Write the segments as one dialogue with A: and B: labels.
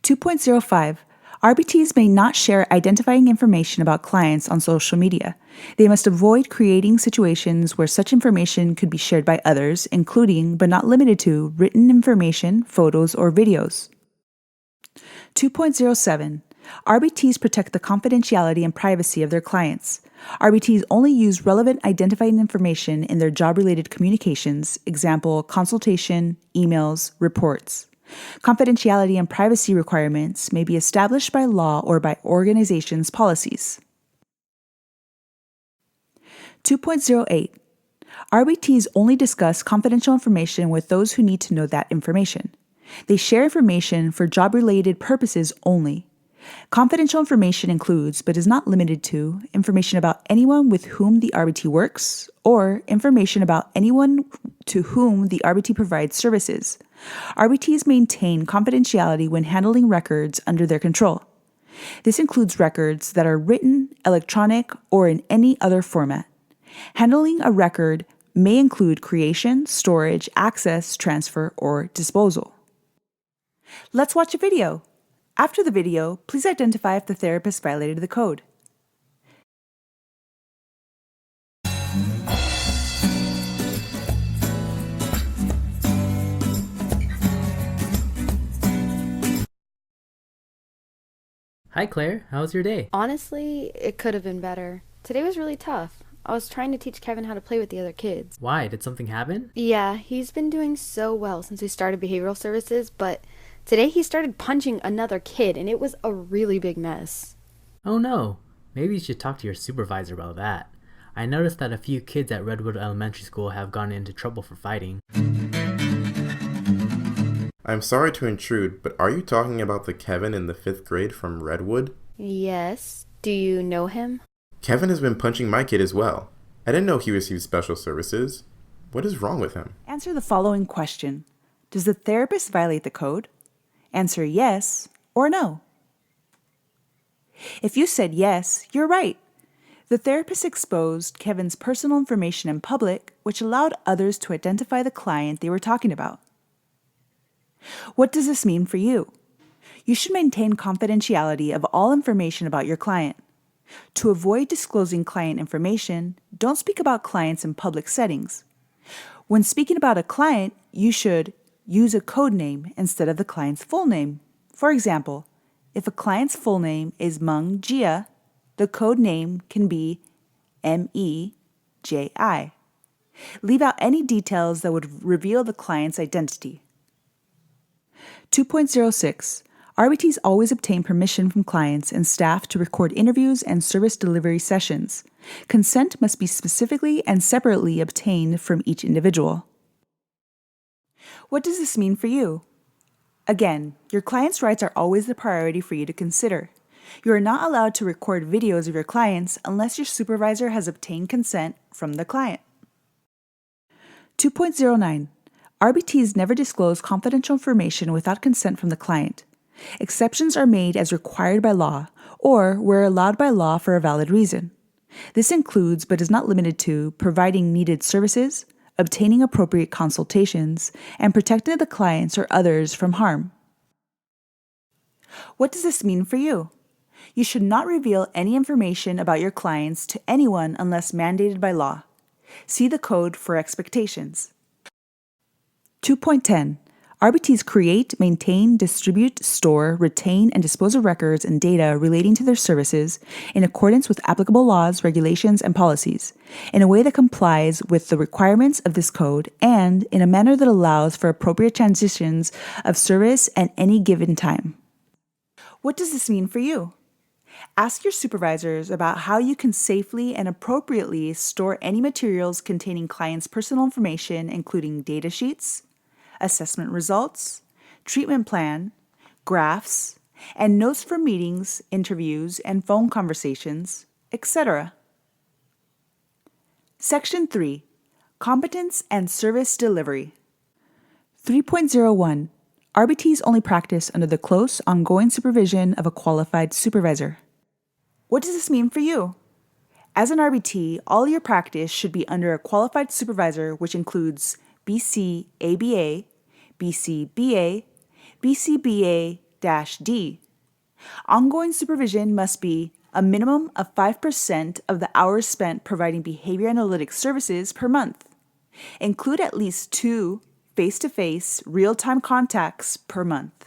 A: 2.05 RBTs may not share identifying information about clients on social media. They must avoid creating situations where such information could be shared by others, including, but not limited to, written information, photos, or videos. 2.07 RBTs protect the confidentiality and privacy of their clients. RBTs only use relevant identifying information in their job-related communications, example, consultation, emails, reports. Confidentiality and privacy requirements may be established by law or by organizations' policies. 2.08 RBTs only discuss confidential information with those who need to know that information. They share information for job-related purposes only. Confidential information includes, but is not limited to, information about anyone with whom the RBT works, or information about anyone to whom the RBT provides services. RBTs maintain confidentiality when handling records under their control. This includes records that are written, electronic, or in any other format. Handling a record may include creation, storage, access, transfer, or disposal. Let's watch a video. After the video, please identify if the therapist violated the code.
B: Hi Claire, how was your day?
C: Honestly, it could have been better. Today was really tough. I was trying to teach Kevin how to play with the other kids.
B: Why? Did something happen?
C: Yeah, he's been doing so well since we started behavioral services, but today he started punching another kid, and it was a really big mess.
B: Oh no, maybe you should talk to your supervisor about that. I noticed that a few kids at Redwood Elementary School have gone into trouble for fighting.
D: I'm sorry to intrude, but are you talking about the Kevin in the 5th grade from Redwood?
C: Yes. Do you know him?
D: Kevin has been punching my kid as well. I didn't know he received special services. What is wrong with him?
A: Answer the following question. Does the therapist violate the code? Answer yes or no. If you said yes, you're right. The therapist exposed Kevin's personal information in public, which allowed others to identify the client they were talking about. What does this mean for you? You should maintain confidentiality of all information about your client. To avoid disclosing client information, don't speak about clients in public settings. When speaking about a client, you should use a code name instead of the client's full name. For example, if a client's full name is Meng Jia, the code name can be MEJI. Leave out any details that would reveal the client's identity. 2.06 RBTs always obtain permission from clients and staff to record interviews and service delivery sessions. Consent must be specifically and separately obtained from each individual. What does this mean for you? Again, your client's rights are always the priority for you to consider. You are not allowed to record videos of your clients unless your supervisor has obtained consent from the client. 2.09 RBTs never disclose confidential information without consent from the client. Exceptions are made as required by law or where allowed by law for a valid reason. This includes, but is not limited to, providing needed services, obtaining appropriate consultations, and protecting the clients or others from harm. What does this mean for you? You should not reveal any information about your clients to anyone unless mandated by law. See the code for expectations. 2.10 RBTs create, maintain, distribute, store, retain, and dispose of records and data relating to their services in accordance with applicable laws, regulations, and policies, in a way that complies with the requirements of this code and in a manner that allows for appropriate transitions of service at any given time. What does this mean for you? Ask your supervisors about how you can safely and appropriately store any materials containing clients' personal information, including data sheets, assessment results, treatment plan, graphs, and notes from meetings, interviews, and phone conversations, etc. Section 3. Competence and Service Delivery. 3.01 RBTs only practice under the close, ongoing supervision of a qualified supervisor. What does this mean for you? As an RBT, all your practice should be under a qualified supervisor, which includes BC ABA, BC BA, BC BA, 3.03-D. Ongoing supervision must be a minimum of 5% of the hours spent providing behavior analytics services per month. Include at least 2 face-to-face, real-time contacts per month.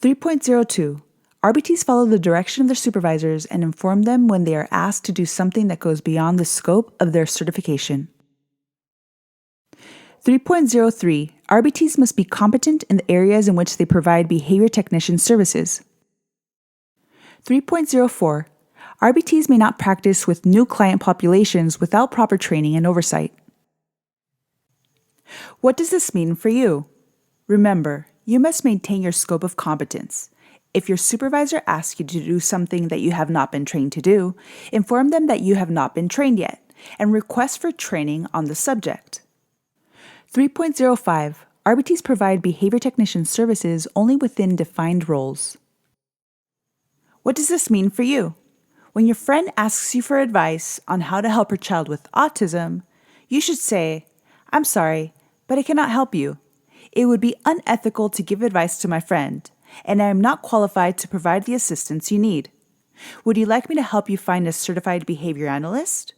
A: 3.02. RBTs follow the direction of their supervisors and inform them when they are asked to do something that goes beyond the scope of their certification. 3.03. RBTs must be competent in the areas in which they provide behavior technician services. 3.04. RBTs may not practice with new client populations without proper training and oversight. What does this mean for you? Remember, you must maintain your scope of competence. If your supervisor asks you to do something that you have not been trained to do, inform them that you have not been trained yet and request for training on the subject. 3.05. RBTs provide behavior technician services only within defined roles. What does this mean for you? When your friend asks you for advice on how to help her child with autism, you should say, "I'm sorry, but I cannot help you. It would be unethical to give advice to my friend, and I am not qualified to provide the assistance you need. Would you like me to help you find a certified behavior analyst?"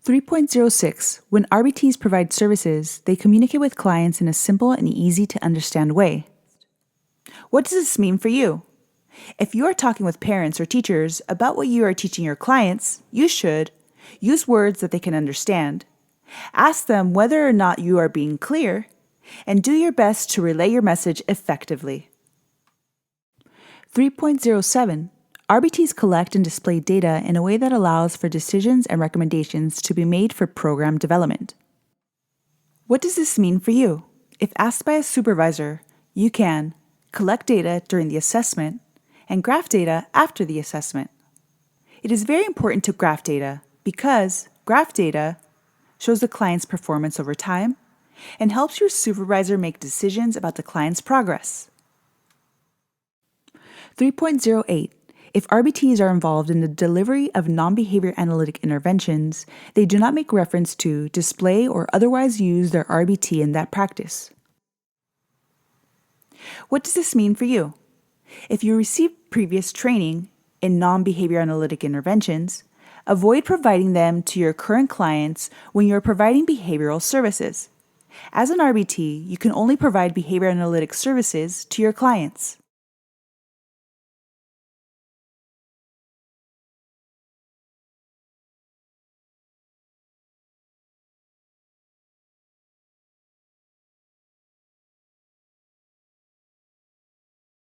A: 3.06. When RBTs provide services, they communicate with clients in a simple and easy to understand way. What does this mean for you? If you are talking with parents or teachers about what you are teaching your clients, you should use words that they can understand, ask them whether or not you are being clear, and do your best to relay your message effectively. 3.07. RBTs collect and display data in a way that allows for decisions and recommendations to be made for program development. What does this mean for you? If asked by a supervisor, you can collect data during the assessment and graph data after the assessment. It is very important to graph data because graph data shows the client's performance over time and helps your supervisor make decisions about the client's progress. 3.08. If RBTs are involved in the delivery of non-behavior analytic interventions, they do not make reference to, display, or otherwise use their RBT in that practice. What does this mean for you? If you received previous training in non-behavior analytic interventions, avoid providing them to your current clients when you are providing behavioral services. As an RBT, you can only provide behavior analytic services to your clients.